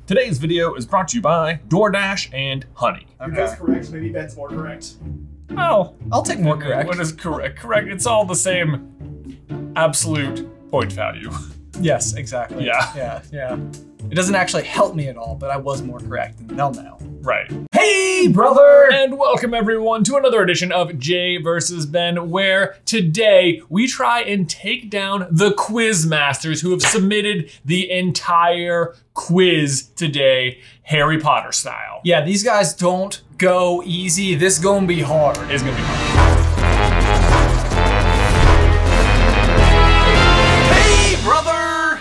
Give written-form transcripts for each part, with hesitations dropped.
Today's video is brought to you by DoorDash and Honey. Okay. That's correct. Maybe Ben's more correct. Oh, I'll take more correct. What is correct? Correct. It's all the same absolute point value. Yes, exactly. Yeah. Yeah. It doesn't actually help me at all, but I was more correct, and they'll know. Right. Hey, brother! And welcome everyone to another edition of Jay vs. Ben, where today we try and take down the quiz masters who have submitted the entire quiz today, Harry Potter style. Yeah, these guys don't go easy. This gonna be hard. It's gonna be hard. Hey, brother!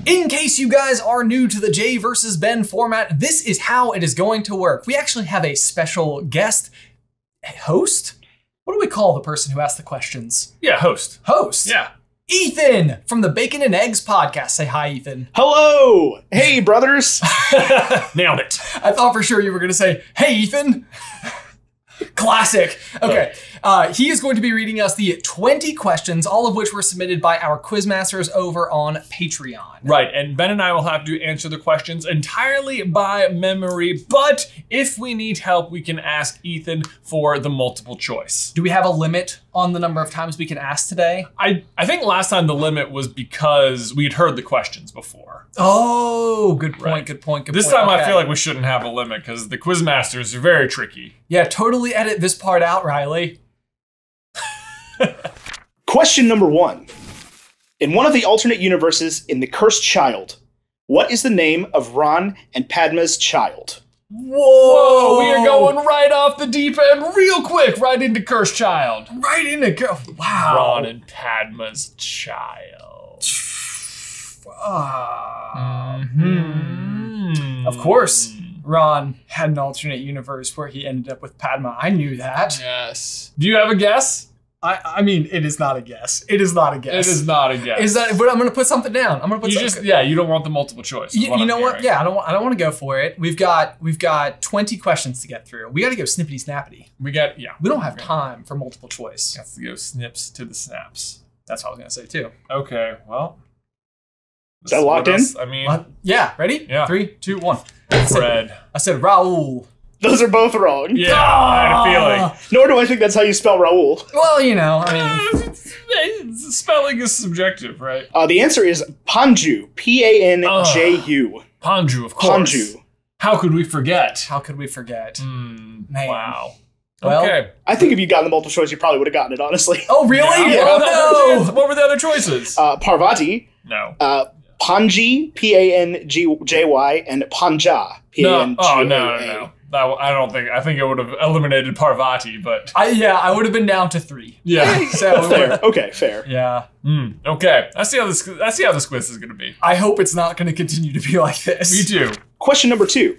In case you guys are new to the Jay vs. Ben format, this is how it is going to work. We actually have a special guest host. What do we call the person who asks the questions? Yeah, host. Host. Yeah. Ethan from the Bacon and Eggs podcast. Say hi, Ethan. Hello! Hey, brothers! Nailed it. I thought for sure you were gonna say, hey, Ethan. Classic. Okay, he is going to be reading us the 20 questions, all of which were submitted by our quizmasters over on Patreon. Right, and Ben and I will have to answer the questions entirely by memory, but if we need help, we can ask Ethan for the multiple choice. Do we have a limit on the number of times we can ask today? I think last time the limit was because we'd heard the questions before. Oh, good point, Right. good point, good This point. time Okay. I feel like we shouldn't have a limit because the quizmasters are very tricky. Yeah, totally edit this part out, Riley. Question number 1. In one of the alternate universes in The Cursed Child, what is the name of Ron and Padma's child? Whoa, we are going right off the deep end real quick, right into Cursed Child. Right in the go. Wow. Ron and Padma's child. Of course, Ron had an alternate universe where he ended up with Padma. I knew that. Yes. Do you have a guess? I mean, it is not a guess. It is not a guess. It is not a guess. Is that? But I'm gonna put something down. I'm gonna put. You don't want the multiple choice. You know what? Yeah, I don't want to go for it. We've got 20 questions to get through. We got to go snippity snappity. We don't have time for multiple choice. Got to go snips to the snaps. That's what I was gonna say too. Okay, well. Is that locked in? I mean, yeah. Ready? Yeah. 3, 2, 1. Fred. I said Raul. Those are both wrong. Yeah, I had a feeling. Nor do I think that's how you spell Raoul. Well, you know, I mean, Spelling is subjective, right? The answer is Panju. P-A-N-J-U. Panju, of course. Panju. How could we forget? how could we forget? Man. Wow. Well, okay. I think if you'd gotten the multiple choice, you probably would have gotten it, honestly. Oh, really? Yeah, Oh, no. what were the other choices? Parvati, No. Panji, P-A-N-G-J-Y, and Panja, P-A-N-G-A-A. Oh, no. I think it would have eliminated Parvati, but I would have been down to 3. yeah. So Fair. Okay, fair. yeah. Okay. I see how this quiz is gonna be. I hope it's not going to continue to be like this. Me too. Question number 2.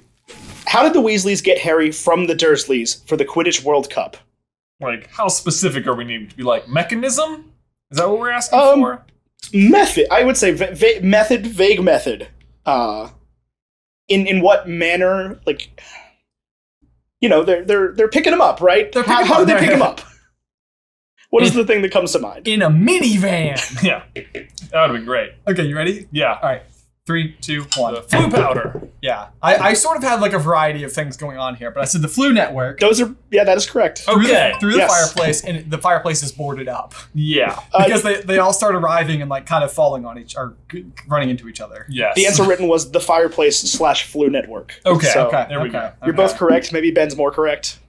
How did the Weasleys get Harry from the Dursleys for the Quidditch World Cup? Like, how specific are we needing to be? Like, mechanism? Is that what we're asking for? Method. I would say vague method. In what manner? Like, you know, they're picking them up, right? How did they pick them up? What is the thing that comes to mind? In a minivan. Yeah. That would have been great. Okay, you ready? Yeah. All right. 3, 2, 1. The flu powder. Yeah. I sort of had like a variety of things going on here, but I said the flu network. Those are, that is correct. Okay. Through the Yes. fireplace, and the fireplace is boarded up. Yeah. Because they all start arriving and like kind of falling on running into each other. Yes. The answer written was the fireplace/flu network. Okay. So, There we go. You're both correct. Maybe Ben's more correct.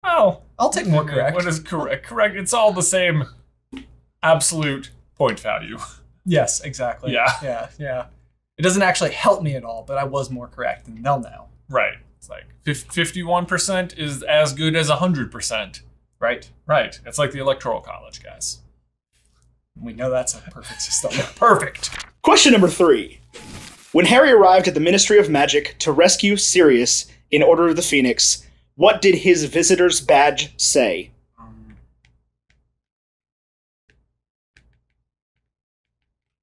Oh. I'll take more correct. What is correct? Correct. It's all the same absolute point value. Yes, exactly. Yeah. It doesn't actually help me at all, but I was more correct, and they'll know. Right. It's like 51% is as good as 100%. Right? Right. It's like the Electoral College, guys. We know that's a perfect system. Perfect. Question number 3. When Harry arrived at the Ministry of Magic to rescue Sirius in Order of the Phoenix, what did his visitor's badge say?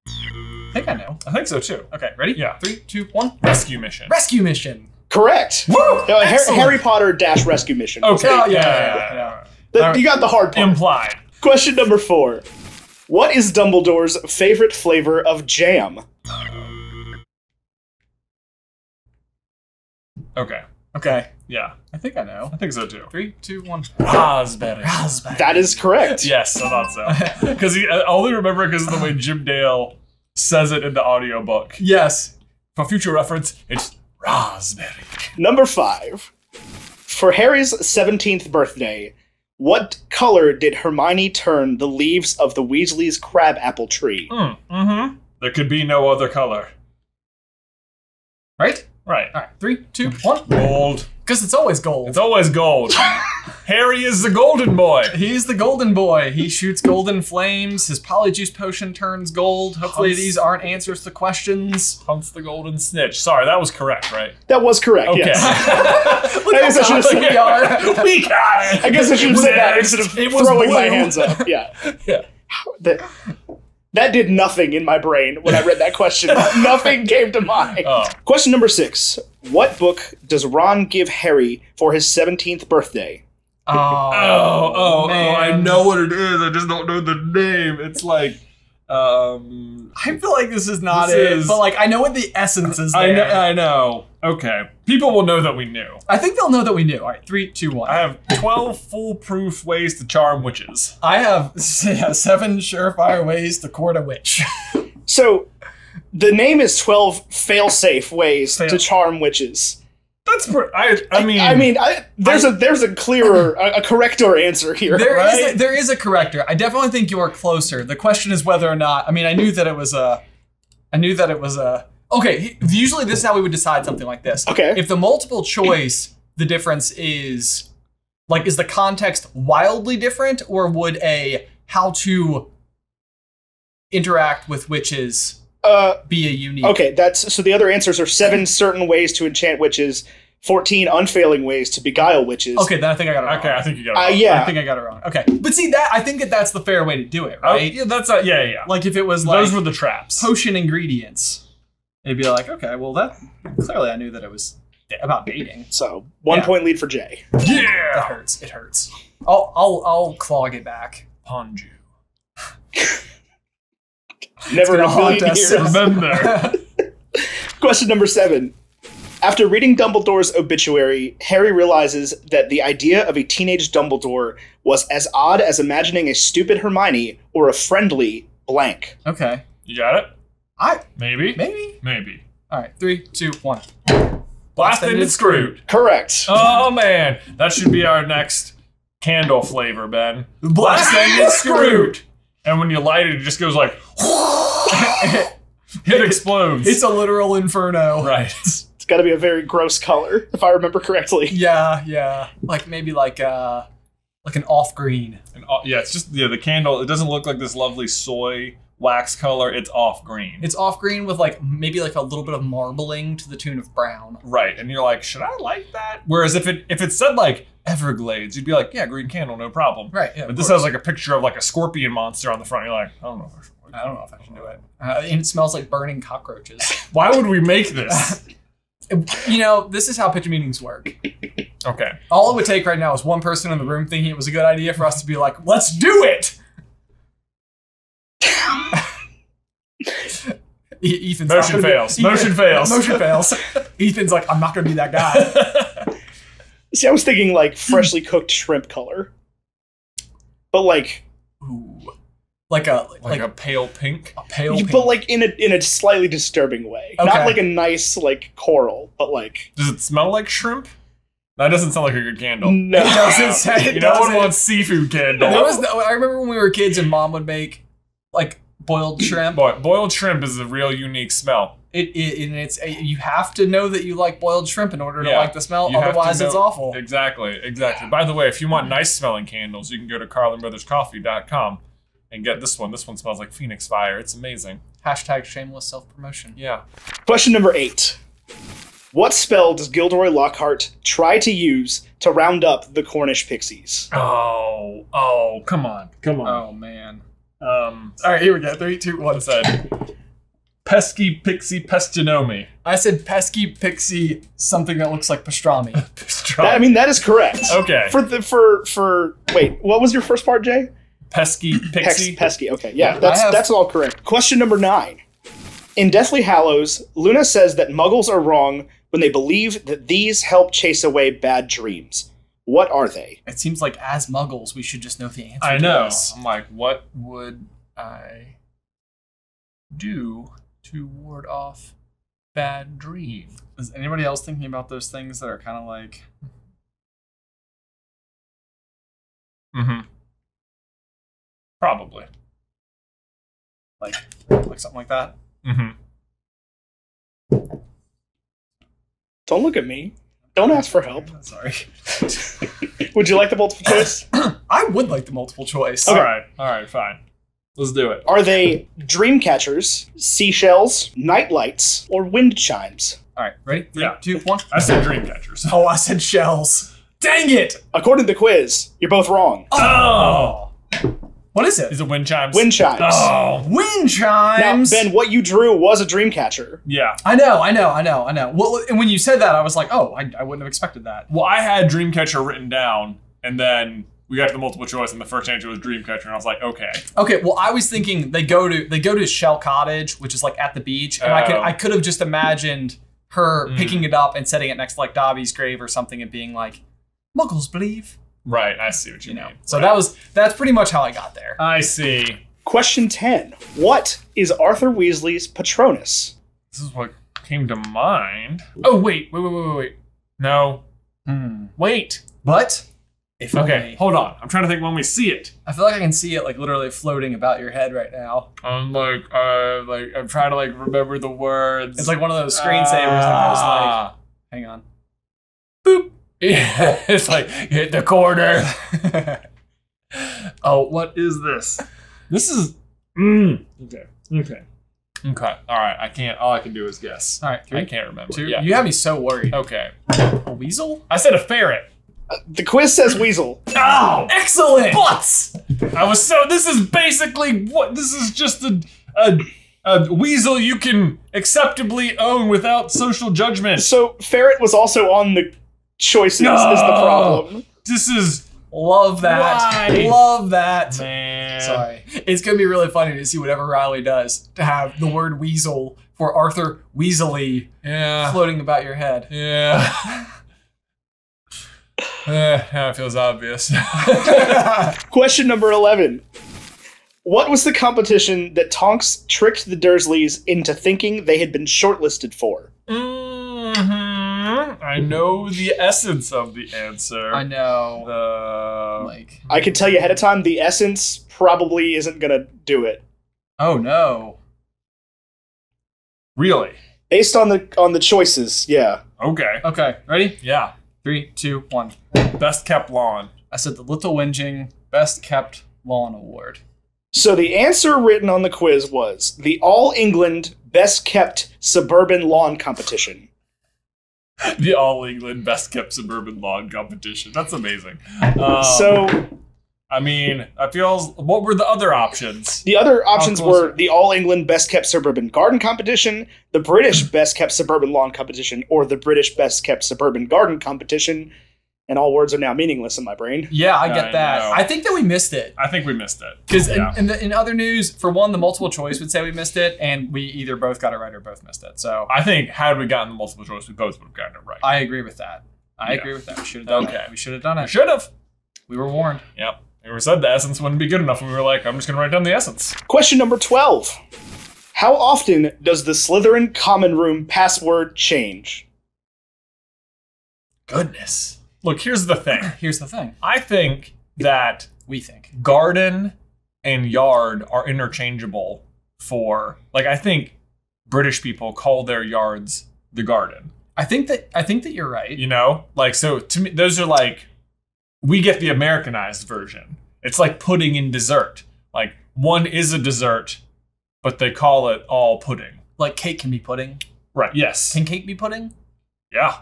I think I know. I think so too. Okay, ready? Yeah. 3, 2, 1. Rescue mission. Rescue mission. Correct. Woo! Excellent. Harry Potter - rescue mission. Okay. Oh, yeah. You got the hard part. Implied. Question number 4. What is Dumbledore's favorite flavor of jam? Okay. Okay. Yeah. I think I know. I think so too. 3, 2, 1. Raspberry. That is correct. Yes, I thought so. Because I only remember because of the way Jim Dale says it in the audiobook. Yes. For future reference, it's raspberry. Number 5. For Harry's 17th birthday, what color did Hermione turn the leaves of the Weasleys' crabapple tree? There could be no other color. Right? Right. All right. 3, 2, 1. Gold. Because it's always gold. It's always gold. Harry is the golden boy. He's the golden boy. He shoots golden flames. His polyjuice potion turns gold. Hopefully these aren't answers to questions. Hunts the golden snitch. Sorry, that was correct, right? That was correct, Okay. yes. Look I guess I should have said we are. We got it. I guess I should have said that instead of It was throwing my blue. hands up. Yeah. Yeah. That did nothing in my brain when I read that question. Nothing came to mind. Oh. Question number 6. What book does Ron give Harry for his 17th birthday? Oh, man. I know what it is. I just don't know the name. It's like, I feel like this is not This it, is- but like I know what the essence is there. I know. Okay. People will know that we knew. I think they'll know that we knew. All right, 3, 2, 1. I have 12 foolproof ways to charm witches. I have 7 surefire ways to court a witch. So, the name is 12 fail-safe ways Fail. to charm witches. That's I mean, there's a clearer, a corrector answer here. There is a corrector. I definitely think you are closer. The question is whether or not. I mean, I knew that it was a. Okay, usually this is how we would decide something like this. Okay. If the multiple choice, the difference is, like, is the context wildly different, or would a how to interact with witches be a unique? Okay, so the other answers are 7 certain ways to enchant witches, 14 unfailing ways to beguile witches. Okay, then I think I got it wrong. okay, I think you got it wrong. Yeah. I think I got it wrong. Okay, but see that I think that's the fair way to do it, Oh, right? yeah, that's yeah. Like if it was like Those were the traps. potion ingredients, it'd be like, okay, well that clearly I knew that it was about dating. So, 1 point lead for Jay. That Yeah. hurts. It hurts. I'll clog it back. Ponju. Never in a gonna haunt million us. years. Remember. Question number 7. After reading Dumbledore's obituary, Harry realizes that the idea of a teenage Dumbledore was as odd as imagining a stupid Hermione or a friendly blank. Okay. You got it? Maybe. Maybe. All right. 3, 2, 1. Blasted and screwed. Correct. Oh man, that should be our next candle flavor, Ben. Blasted and screwed. And when you light it, it just goes like. It explodes. It's a literal inferno. right. It's got to be a very gross color, if I remember correctly. Yeah. Like maybe like an off green. And, yeah, it's just the candle. It doesn't look like this lovely soy wax color. It's off green. It's off green with like maybe like a little bit of marbling to the tune of brown. Right, and you're like, should I light that? Whereas if it said like Everglades, you'd be like, yeah, green candle, no problem. Right. Yeah. But this has like a picture of like a scorpion monster on the front. You're like, I don't know. I don't know if I can do it. And it smells like burning cockroaches. Why would we make this? You know, this is how pitch meetings work. Okay. All it would take right now is one person in the room thinking it was a good idea for us to be like, let's do it! Ethan's Motion fails. Motion fails. Motion fails. Ethan's like, I'm not going to be that guy. See, I was thinking like freshly cooked shrimp color. But like... Ooh. Like a pale pink. a pale pink. But like in a slightly disturbing way. Okay. Not like a nice like coral, but like... Does it smell like shrimp? That doesn't sound like a good candle. No. It doesn't say it. You no one doesn't. wants seafood candle. I remember when we were kids and Mom would make like boiled shrimp. Boiled shrimp is a real unique smell. You have to know that you like boiled shrimp in order to Yeah. like the smell. You have to Otherwise, it's know- awful. Exactly. By the way, if you want nice smelling candles, you can go to carlinbrotherscoffee.com and get this one. This one smells like Phoenix Fire. It's amazing. Hashtag shameless self-promotion. Yeah. Question number 8. What spell does Gilderoy Lockhart try to use to round up the Cornish pixies? Oh, come on. Oh, man. All All right, here we go. 3, 2, 1. What's that? Pesky pixie pestinomi. I said pesky pixie something that looks like pastrami. That is correct. Okay. For wait, what was your first part, Jay? Pesky pixie. Pesky. Okay, yeah, that's all correct. Question number 9. In Deathly Hallows, Luna says that Muggles are wrong when they believe that these help chase away bad dreams. What are they? It seems like as Muggles, we should just know the answer I to know. this. I'm like, what would I do to ward off bad dream? Is anybody else thinking about those things that are kind of like... Mm-hmm. Probably. like something like that? Mm-hmm. Don't look at me. Don't ask for help. Sorry. Would you like the multiple choice? I would like the multiple choice. All right, fine. Let's do it. Are they dream catchers, seashells, nightlights, or wind chimes? All right, ready? Yeah. 3, 2, 1. I said dream catchers. Oh, I said shells. Dang it! According to the quiz, you're both wrong. Oh! What is it? Is it wind chimes? Wind chimes. Oh! Wind Now, chimes. Ben, what you drew was a dream catcher. Yeah. I know. Well, and when you said that, I was like, oh, I wouldn't have expected that. Well, I had Dreamcatcher written down, and then we got to the multiple choice, and the first answer was Dreamcatcher, and I was like, okay. Okay, well, I was thinking they go to Shell Cottage, which is like at the beach, and I could have just imagined her picking it up and setting it next to like Dobby's grave or something, and being like, Muggles believe. Right, I see what you mean. So right. that's pretty much how I got there. I see. Question 10. What is Arthur Weasley's Patronus? This is what came to mind. Oh, wait. No. Wait. But if Okay, only- hold on. I'm trying to think when we see it. I feel like I can see it like literally floating about your head right now. I'm I'm trying to like remember the words. It's like one of those screensavers that goes like, hang on. boop. Yeah, it's like hit the corner. Oh, what is this? This is. Okay. All right. I can't. All I can do is guess. All right, I can't remember. 2. Yeah. You have me so worried. Okay. A weasel? I said a ferret. The quiz says weasel. Oh, Excellent. butts. I was so. This is basically what. This is just a weasel you can acceptably own without social judgment. So, ferret was also on the choices is the problem. This is. Love that. Why? Love that. Man. Sorry. It's going to be really funny to see whatever Riley does to have the word weasel for Arthur Weasley floating about your head. Yeah. Now it feels obvious. Question number 11. What was the competition that Tonks tricked the Dursleys into thinking they had been shortlisted for? I know the essence of the answer. I know. I can tell you ahead of time, the essence probably isn't going to do it. Oh no. Really? Based on the choices, yeah. Okay. Okay, ready? Yeah. 3, 2, 1. Best kept lawn. I said the Little Whinging Best Kept Lawn Award. So the answer written on the quiz was the All England Best Kept Suburban Lawn Competition. The All England Best Kept Suburban Lawn Competition. That's amazing. I mean, I feel. What were the other options? The other options closer. were the All England Best Kept Suburban Garden Competition, the British Best Kept Suburban Lawn Competition, or the British Best Kept Suburban Garden Competition. And all words are now meaningless in my brain. Yeah, I get that. know. I think that we missed it. I think we missed it. Because Yeah. in other news, for one, the multiple choice would say we missed it, and we either both got it right or both missed it. So I think had we gotten the multiple choice, we both would have gotten it right. I agree with that. I agree with that. We should have done Okay. it. We should have done it. Should have. We were warned. Yep. We said the essence wouldn't be good enough, and we were like, I'm just going to write down the essence. Question number 12. How often does the Slytherin common room password change? Goodness. Look, here's the thing. Here's the thing. I think that We think. garden and yard are interchangeable for, like, I think British people call their yards the garden. I think that you're right. You know? Like, so to me, those are like, we get the Americanized version. It's like pudding in dessert. Like, one is a dessert, but they call it all pudding. Like cake can be pudding. Right, yes. Can cake be pudding? Yeah.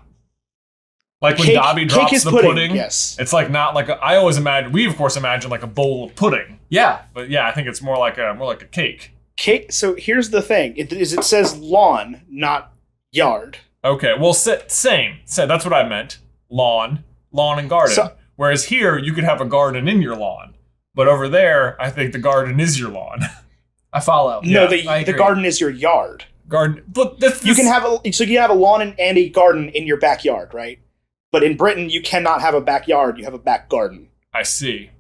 Like when Cake- Dobby cake drops is the pudding, pudding, yes. it's like not like I always imagine. We of course imagine like a bowl of pudding, Yeah. but yeah, I think it's more like a cake. Cake. So here's the thing. It says lawn, not yard. Okay, well, same. So that's what I meant. Lawn and garden. So- Whereas here you could have a garden in your lawn, but over there I think the garden is your lawn. I follow. No, I the agree. garden is your yard. Garden. Look, this You can have a lawn and a garden in your backyard, right? But in Britain, you cannot have a backyard. You have a back garden. I see.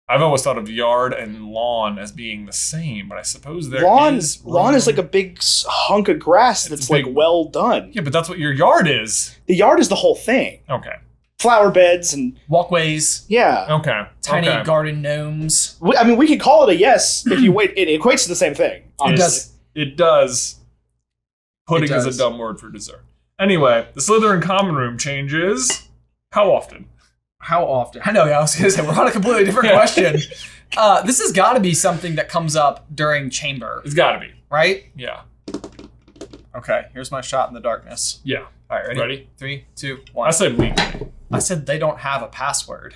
I've always thought of yard and lawn as being the same, but I suppose lawn is like a big hunk of grass that's like well done. Yeah, but that's what your yard is. The yard is the whole thing. Okay. Flower beds and walkways. Yeah. Okay. Tiny garden gnomes. I mean, we could call it a yes if you wait. It equates to the same thing. Honestly. It does. Pudding is a dumb word for dessert. Anyway, the Slytherin common room changes. How often? How often? I know, I was going to say, we're on a completely different question. This has got to be something that comes up during chamber. It's got to be. Right? Yeah. Okay, here's my shot in the darkness. Yeah. All right, Ready? 3, 2, 1. I said weekly. I said they don't have a password.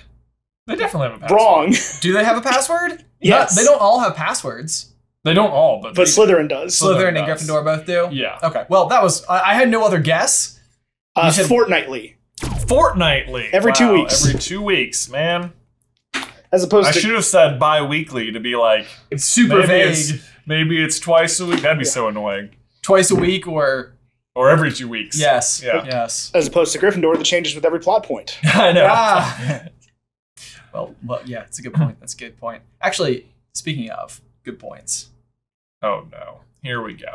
They definitely have a password. Wrong. Do they have a password? Yes. No, they don't all have passwords. They don't all, but Slytherin does. Slytherin and Gryffindor both do? Yeah. Okay, well, that was, I had no other guess. Fortnightly. Fortnightly. Every 2 weeks. Every 2 weeks, man. As opposed I to... should have said bi-weekly to be like... It's super vague. Maybe it's twice a week. That'd be so annoying. Twice a week or... Or every 2 weeks. Yes. Yeah. Yes. As opposed to Gryffindor that changes with every plot point. I know. Well, yeah, it's a good point. That's a good point. Actually, speaking of good points. Oh, no. Here we go.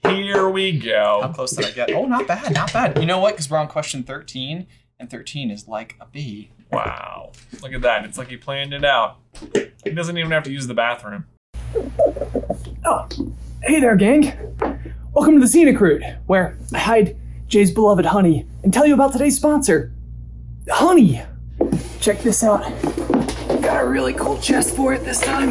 Here we go. How close did I get? Oh, not bad, not bad. You know what? Because we're on question 13, and 13 is like a B. Wow. Look at that. It's like he planned it out. He doesn't even have to use the bathroom. Oh, hey there, gang. Welcome to the Scenic Route, where I hide Jay's beloved honey and tell you about today's sponsor, honey. Check this out. Got a really cool chest for it this time.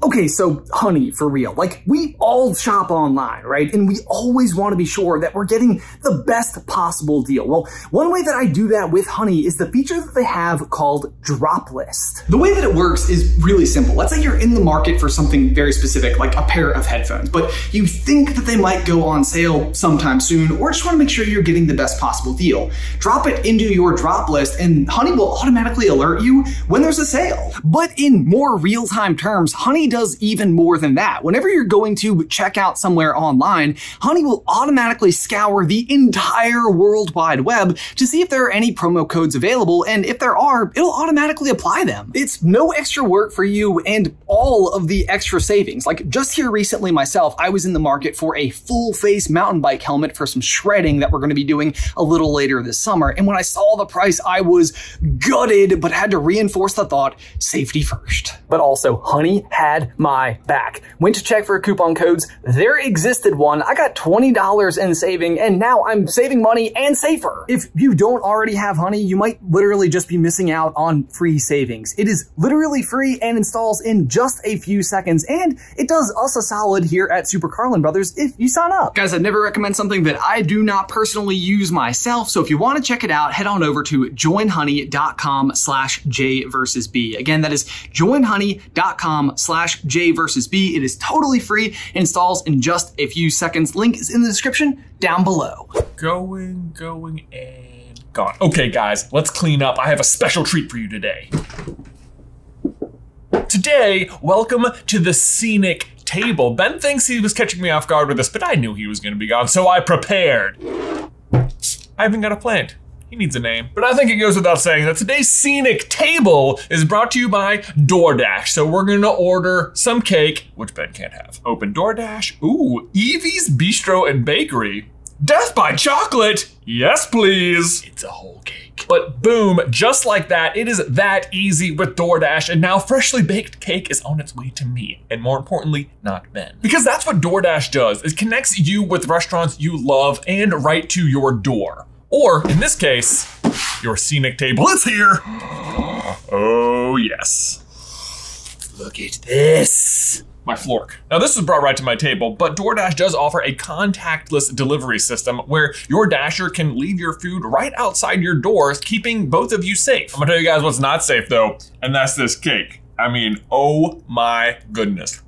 Okay, so honey, for real. Like, we all shop online, right? And we always want to be sure that we're getting the best possible deal. Well, one way that I do that with honey is the feature that they have called Drop List. The way that it works is really simple. Let's say you're in the market for something very specific, like a pair of headphones, but you think that they might go on sale sometime soon, or just want to make sure you're getting the best possible deal. Drop it into your drop list, and honey will automatically alert you when there's a sale. But in more real-time terms, honey does even more than that. Whenever you're going to check out somewhere online, honey will automatically scour the entire World Wide Web to see if there are any promo codes available, and if there are, it'll automatically apply them. It's no extra work for you and all of the extra savings. Like, just here recently myself, I was in the market for a full face mountain bike helmet for some shredding that we're going to be doing a little later this summer, and when I saw the price, I was gutted, but had to reinforce the thought, safety first. But also, honey had my back. Went to check for coupon codes. There existed one. I got $20 in saving, and now I'm saving money and safer. If you don't already have honey, you might literally just be missing out on free savings. It is literally free and installs in just a few seconds, and it does us a solid here at Super Carlin Brothers if you sign up. Guys, I'd never recommend something that I do not personally use myself, so if you want to check it out, head on over to joinhoney.com/J-versus-B. Again, that is joinhoney.com/J-versus-B. It is totally free, installs in just a few seconds. Link is in the description down below. Going, and gone. Okay, guys, let's clean up. I have a special treat for you today. Today, welcome to the Scenic Table. Ben thinks he was catching me off guard with this, but I knew he was going to be gone, so I prepared. I haven't got a plan. He needs a name. But I think it goes without saying that today's Scenic Table is brought to you by DoorDash. So we're gonna order some cake, which Ben can't have. Open DoorDash. Ooh, Evie's Bistro and Bakery. Death by chocolate. Yes, please. It's a whole cake. But boom, just like that, it is that easy with DoorDash, and now freshly baked cake is on its way to me, and more importantly, not Ben. Because that's what DoorDash does. It connects you with restaurants you love and right to your door. Or, in this case, your Scenic Table is here. Oh, yes. Look at this. My flork. Now, this was brought right to my table, but DoorDash does offer a contactless delivery system where your Dasher can leave your food right outside your doors, keeping both of you safe. I'm gonna tell you guys what's not safe, though, and that's this cake. I mean, oh my goodness.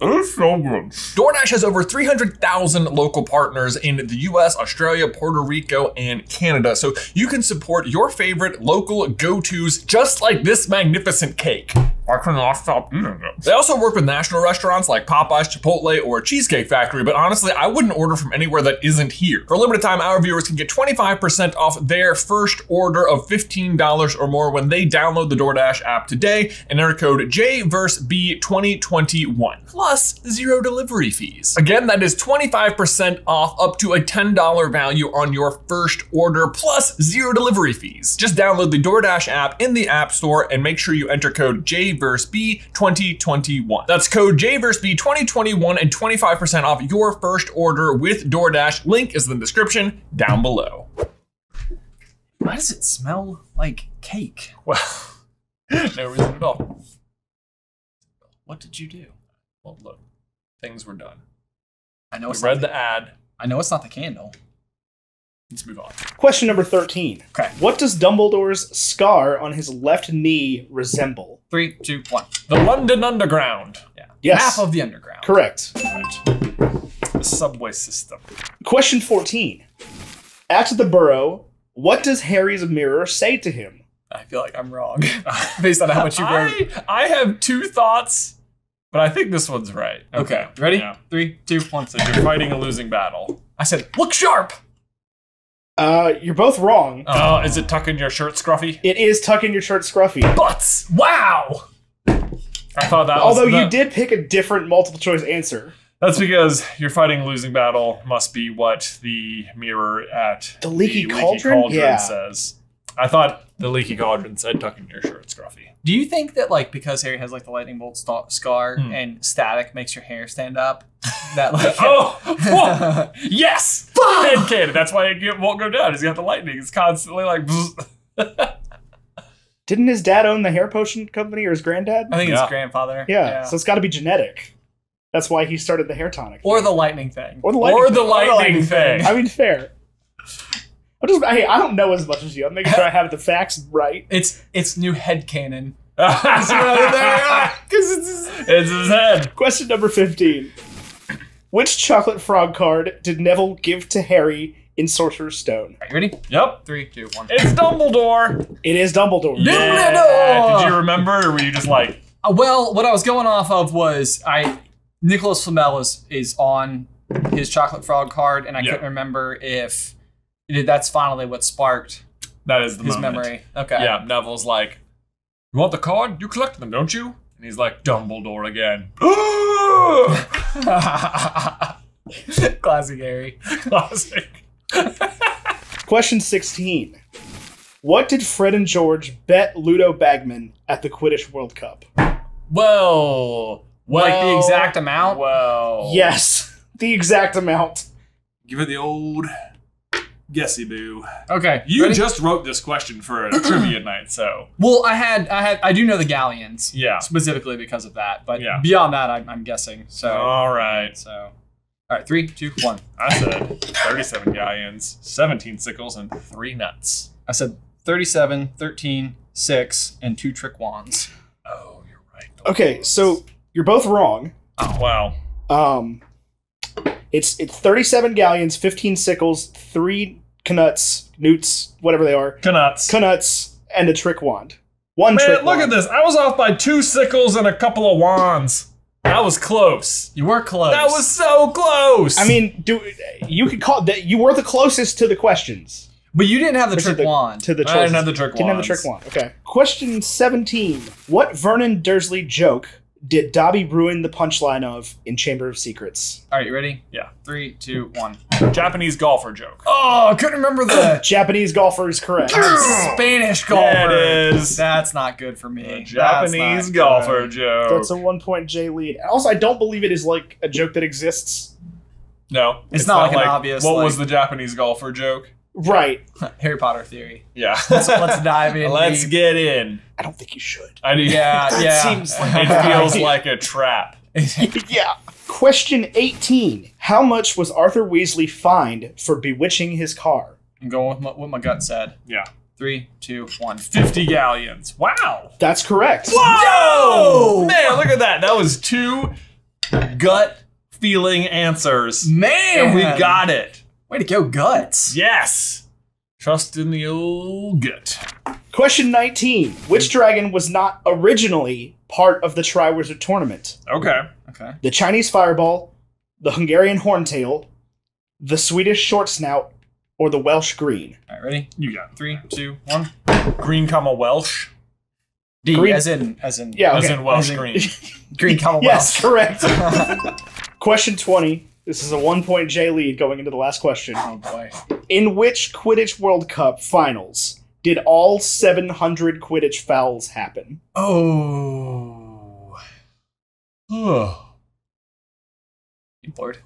It's so good. DoorDash has over 300,000 local partners in the US, Australia, Puerto Rico, and Canada. So you can support your favorite local go-tos just like this magnificent cake. I cannot stop eating it. They also work with national restaurants like Popeyes, Chipotle, or Cheesecake Factory, but honestly, I wouldn't order from anywhere that isn't here. For a limited time, our viewers can get 25% off their first order of $15 or more when they download the DoorDash app today and enter code JVB2021, plus 0 delivery fees. Again, that is 25% off up to a $10 value on your first order, plus 0 delivery fees. Just download the DoorDash app in the App Store and make sure you enter code JVB2021. That's code JVB2021 and 25% off your first order with DoorDash. Link is in the description down below. Why does it smell like cake? Well, no reason at all. What did you do? Well, look, things were done. I know We it's read not the ad. I know it's not the candle. Let's move on. Question number 13. Okay. What does Dumbledore's scar on his left knee resemble? 3, 2, 1. The London Underground. Yeah. Yes. Map of the underground. Correct. Right. The subway system. Question 14. At the burrow, what does Harry's mirror say to him? I feel like I'm wrong based on how much you wrote. I have two thoughts, but I think this one's right. Okay. Ready? Yeah. 3, 2, 1. So you're fighting a losing battle. I said, look sharp. You're both wrong. Oh, is it tuck in your shirt, Scruffy? It is tuck in your shirt, Scruffy. Butts! Wow! I thought that Although was... you did pick a different multiple choice answer. That's because you're fighting a losing battle must be what the mirror at The Leaky Cauldron? Yeah. says. I thought the Leaky Cauldron said tuck in your shirt, Scruffy. Do you think that, like, because Harry has, like, the lightning bolt scar and static makes your hair stand up, that, like... Oh! Yes! Headcanon. That's why it won't go down. He's got the lightning. It's constantly like... Didn't his dad own the hair potion company, or his granddad? I think Yeah. his grandfather. Yeah, so it's got to be genetic. That's why he started the hair tonic. Or the lightning thing. Or the lightning thing. lightning thing. I mean, fair. Hey, I don't know as much as you. I'm making sure I have the facts right. It's new headcanon. Because it's his head. Question number 15. Which chocolate frog card did Neville give to Harry in Sorcerer's Stone? Are you ready? Yep. 3, 2, 1. It's Dumbledore. It is Dumbledore. Yeah. Did you remember, or were you just like... Well, what I was going off of was Nicholas Flamel is on his chocolate frog card, and I couldn't remember if that's finally what sparked That is the his moment. memory. Okay. Yeah, Neville's like, you want the card? You collect them, don't you? And he's like, Dumbledore again. Classic Harry. Classic. Question 16. What did Fred and George bet Ludo Bagman at the Quidditch World Cup? Well, Like the exact amount? Well. Yes, the exact amount. Give it the old guessy boo. Okay. You ready? just wrote this question for a trivia night, so. Well, I do know the galleons. Yeah. Specifically because of that, but Yeah. beyond that, I'm guessing. So. All right. So. All right. 3, 2, 1. I said 37 galleons, 17 sickles, and 3 nuts. I said 37, 13, 6, and 2 trick wands. Oh, you're right. Okay, so you're both wrong. Oh, wow. It's 37 galleons, 15 sickles, 3 knuts, newts, whatever they are, Knuts. and a trick wand. One Man, trick look wand. at this. I was off by 2 sickles and a couple of wands. That was close. You were close. That was so close. I mean, you could call that. You were the closest to the questions. But you didn't have the Or to trick the- wand. To the I choices. didn't have the trick Didn't have the wands. trick wand. Okay. Question 17. What Vernon Dursley joke did Dobby ruin the punchline of in Chamber of Secrets? All right, you ready? Yeah. 3, 2, 1. Japanese golfer joke. Oh, I couldn't remember the Japanese golfer is correct. Spanish golfer. Yeah, it is. That's not good for me. Japanese That's not golfer good. joke. That's a 1-point J lead. Also, I don't believe it is like a joke that exists. No. It's not like an obvious, What like- was the Japanese golfer joke? Right. Harry Potter theory. Yeah. Let's dive in. Let's get in. I don't think you should. I need. Yeah, That yeah. seems like It feels like a trap. Yeah. Question 18. How much was Arthur Weasley fined for bewitching his car? I'm going with what my gut said. Yeah. 3, 2, 1. 50 galleons. Wow. That's correct. Whoa! Man, look at that. That was 2 gut feeling answers. Man! And we got it. Way to go, Guts. Yes. Trust in the old gut. Question 19. Which dragon was not originally part of the Triwizard Tournament? Okay. Okay. The Chinese Fireball, the Hungarian Horntail, the Swedish Short Snout, or the Welsh Green? All right, ready? You got it. 3, 2, 1. Green, comma, Welsh. D, Green. as in. Yeah, As okay. in Welsh As in- green. Green, comma, Yes, Welsh. correct. Question 20. This is a 1-point J lead going into the last question. Oh, boy. In which Quidditch World Cup finals did all 700 Quidditch fouls happen? Oh. You bored?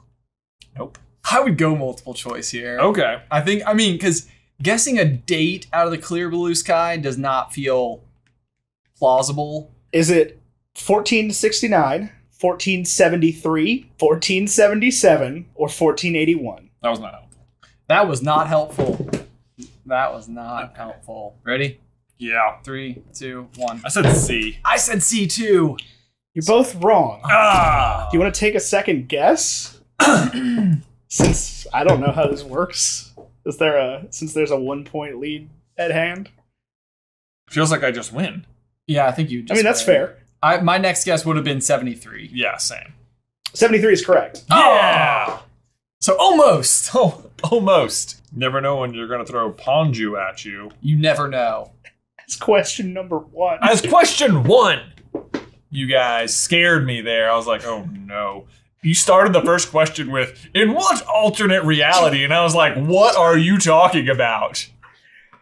Nope. I would go multiple choice here. Okay. I mean, because guessing a date out of the clear blue sky does not feel plausible. Is it 1469, 1473, 1477, or 1481? That was not helpful. That was not helpful. That was not helpful. Ready? Yeah. 3, 2, 1. I said C. I said C2. You're both wrong. Ah. Do you want to take a second guess? Since I don't know how this works. Since there's a 1-point lead at hand? Feels like I just win. Yeah, I think you just I mean, that's read. fair. My next guess would have been 73. Yeah, same. 73 is correct. Yeah. So almost. Oh, almost. Never know when you're going to throw Ponju at you. You never know. That's question number 1. As question 1, you guys scared me there. I was like, oh no. You started the first question with, in what alternate reality? And I was like, what are you talking about?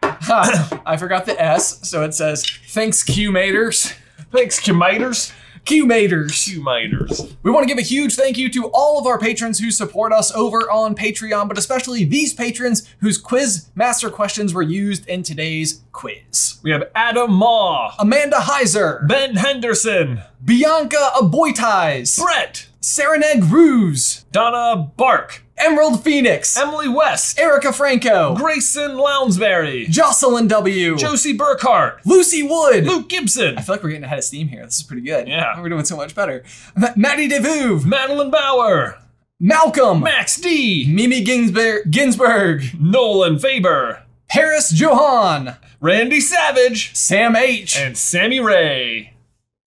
I forgot the S, so it says, thanks Q-maters. Thanks, Q-maters. Q-maters. Q-maters. We want to give a huge thank you to all of our patrons who support us over on Patreon, but especially these patrons whose quiz master questions were used in today's quiz. We have Adam Maw, Amanda Heiser, Ben Henderson, Bianca Aboitiz, Brett, Cerenig Ruse, Donna Barck, Emerald Phoenix, Emily West, Erica Franco, Graeson Lounsbury, Jocelyn W, Josie Burkhardt, Lucy Wood, Luke Gibson, I feel like we're getting ahead of steam here. This is pretty good. Yeah. We're doing so much better. Maddy DeVeuve, Madeline Bougher, Malcolm, Max D, Mimi Ginsburg, Nolan Faber, Harris Chauhan, Randy Savage, Sam H. and Sammy Ray.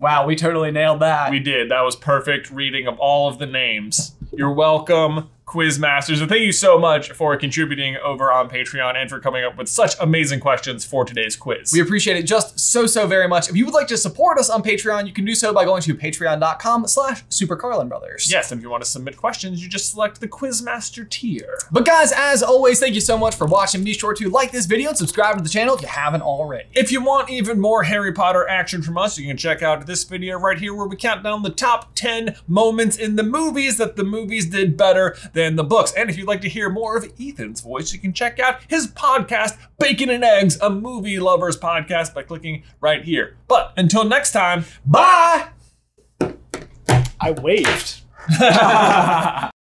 Wow, we totally nailed that. We did. That was perfect reading of all of the names. You're welcome, Quizmasters, and thank you so much for contributing over on Patreon and for coming up with such amazing questions for today's quiz. We appreciate it just so very much. If you would like to support us on Patreon, you can do so by going to patreon.com/SuperCarlinBrothers. Yes, and if you want to submit questions, you just select the Quizmaster tier. But guys, as always, thank you so much for watching. Be sure to like this video and subscribe to the channel if you haven't already. If you want even more Harry Potter action from us, you can check out this video right here where we count down the top 10 moments in the movies that the movies did better than the books. And if you'd like to hear more of Ethan's voice, you can check out his podcast, Bacon and Eggs, a movie lovers podcast, by clicking right here. But until next time, bye! I waved.